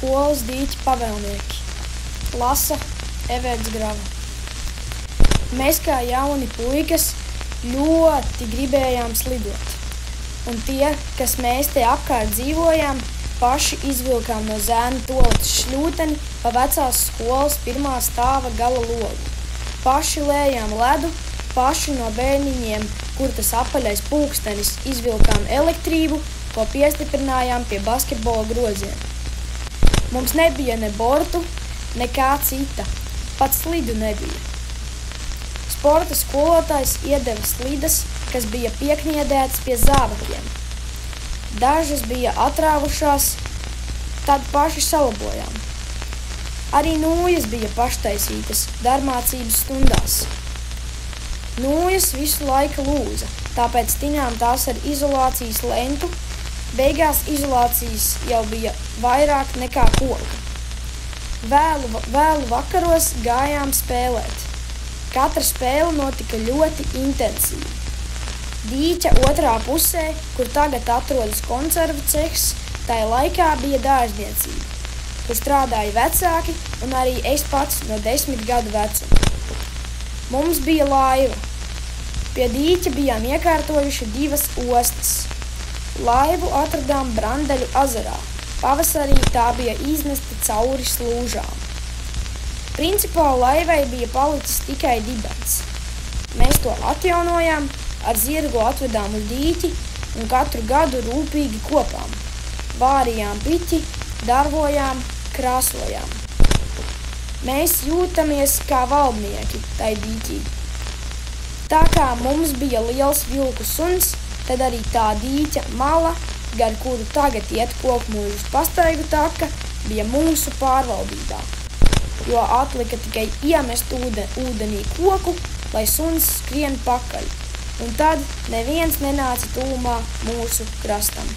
skolas dīķa pavēlnieki. Lasa Everts Grava. Mēs kā jauni puikas ļoti gribējām slidot. Un tie, kas mēs te apkārt dzīvojām, paši izvilkām no zēna toaletes šļūteni pa vecās skolas pirmā stāva gala logu. Paši lējām ledu, paši no bērniņiem, kur tas apaļais pulkstenis, izvilkām elektrību, ko piestiprinājām pie basketbola groziem. Mums nebija ne bortu, nekā cita, pat slidu nebija. Sporta skolotājs iedeva slidas, kas bija piekniedētas pie zābakiem. Dažas bija atrāvušās, tad paši salabojām. Arī nūjas bija paštaisītas darbmācības stundās. Nūjas visu laiku lūza, tāpēc tinām tās ar izolācijas lentu. Beigās izolācijas jau bija vairāk nekā koka. Vēlu vakaros gājām spēlēt. Katra spēle notika ļoti intensīvi. Dīķa otrā pusē, kur tagad atrodas konservu cehs, tajā laikā bija dārzniecība, kur strādāja vecāki un arī es pats no 10 gadu vecuma. Mums bija laiva. Pie dīķa bijām iekārtojuši 2 ostas. Laivu atradām Brandaļu ezerā. Pavasarī tā bija iznesta cauri slūžām. Principā laivai bija palicis tikai dibens. Mēs to atjaunojām, ar zirgu atvedām uz dīķi un katru gadu rūpīgi kopām. Vārījām piķi, darvojām, krāsojām. Mēs jūtamies kā valdnieki tai dīķī. Tā kā mums bija liels vilku suns, tad arī tā dīķa mala, gar kuru tagad iet Kokmuižas pastaigu taka, bija mūsu pārvaldībā, jo atlika tikai iemest ūdenī koku, lai suns skrien pakaļ, un tad neviens nenāca tuvumā mūsu krastam.